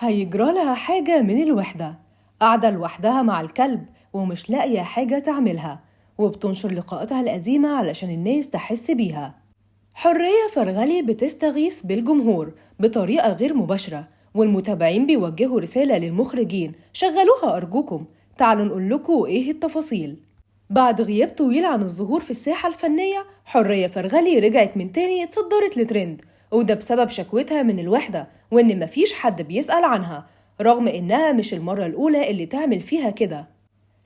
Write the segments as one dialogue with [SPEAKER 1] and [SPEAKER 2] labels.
[SPEAKER 1] هيجرى لها حاجة من الوحدة. قاعدة لوحدها مع الكلب ومش لاقية حاجة تعملها، وبتنشر لقاءاتها القديمة علشان الناس تحس بيها. حرية فرغلي بتستغيث بالجمهور بطريقة غير مباشرة، والمتابعين بيوجهوا رسالة للمخرجين: شغلوها أرجوكم، تعالوا نقول لكم إيه التفاصيل. بعد غياب طويل عن الظهور في الساحة الفنية، حرية فرغلي رجعت من تاني اتصدرت لترند، وده بسبب شكوتها من الوحدة وإن مفيش حد بيسأل عنها، رغم إنها مش المرة الأولى اللي تعمل فيها كده.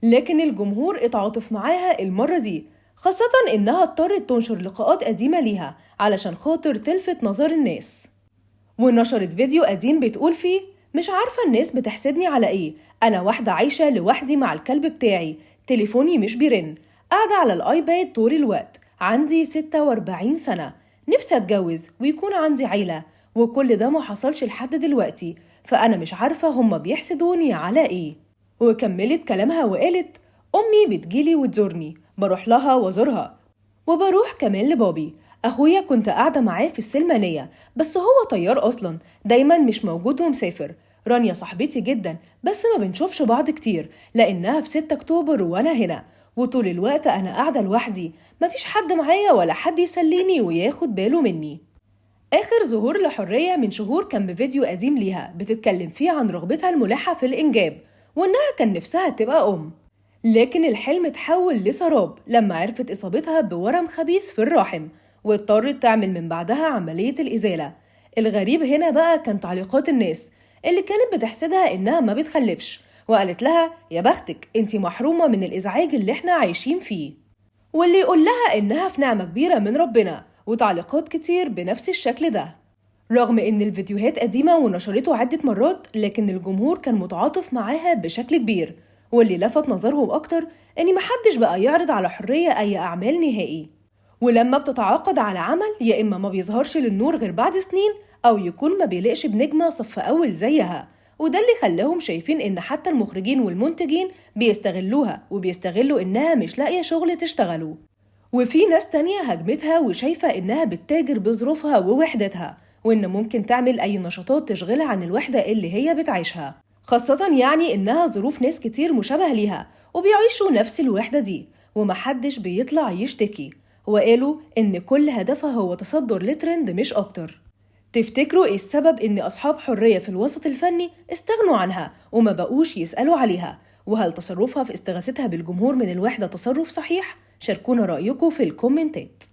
[SPEAKER 1] لكن الجمهور اتعاطف معاها المرة دي، خاصة إنها اضطرت تنشر لقاءات قديمة ليها علشان خاطر تلفت نظر الناس. ونشرت فيديو قديم بتقول فيه: مش عارفة الناس بتحسدني على ايه، انا واحدة عايشة لوحدي مع الكلب بتاعي، تليفوني مش بيرن، قاعدة على الايباد طول الوقت، عندي 46 سنة، نفسي اتجوز ويكون عندي عيلة، وكل ده ما حصلش لحد دلوقتي، فانا مش عارفة هما بيحسدوني على ايه. وكملت كلامها وقالت: امي بتجيلي وتزورني، بروح لها وازورها، وبروح كمان لبابي. أخويا كنت قاعدة معاه في السلمانية، بس هو طيار أصلا، دايما مش موجود ومسافر. رانيا صاحبتي جدا، بس ما بنشوفش بعض كتير لأنها في 6 أكتوبر وأنا هنا، وطول الوقت أنا قاعدة لوحدي، مفيش حد معايا ولا حد يسليني وياخد باله مني. آخر ظهور لحرية من شهور كان بفيديو قديم ليها بتتكلم فيه عن رغبتها الملحة في الإنجاب، وإنها كان نفسها تبقى أم. لكن الحلم اتحول لسراب لما عرفت إصابتها بورم خبيث في الرحم، واضطرت تعمل من بعدها عملية الإزالة. الغريب هنا بقى كان تعليقات الناس اللي كانت بتحسدها إنها ما بتخلفش، وقالت لها: يا بختك، انتي محرومة من الإزعاج اللي احنا عايشين فيه، واللي يقول لها إنها في نعمة كبيرة من ربنا، وتعليقات كتير بنفس الشكل ده. رغم إن الفيديوهات قديمة ونشرته عدة مرات، لكن الجمهور كان متعاطف معاها بشكل كبير، واللي لفت نظرهم أكتر إن محدش بقى يعرض على حرية أي أعمال نهائي. ولما بتتعاقد على عمل، يا إما ما بيظهرش للنور غير بعد سنين، أو يكون ما بيلقش بنجمة صف أول زيها، وده اللي خلاهم شايفين إن حتى المخرجين والمنتجين بيستغلوها وبيستغلوا إنها مش لاقية شغل تشتغله. وفي ناس تانية هجمتها وشايفة إنها بتتاجر بظروفها ووحدتها، وإن ممكن تعمل أي نشاطات تشغلها عن الوحدة اللي هي بتعيشها، خاصة يعني إنها ظروف ناس كتير مشابهة ليها وبيعيشوا نفس الوحدة دي، ومحدش بيطلع يشتكي. وقالوا إن كل هدفها هو تصدر لترند مش أكتر. تفتكروا إيه السبب إن أصحاب حرية في الوسط الفني استغنوا عنها وما بقوش يسألوا عليها؟ وهل تصرفها في استغاثتها بالجمهور من الوحدة تصرف صحيح؟ شاركونا رأيكم في الكومنتات.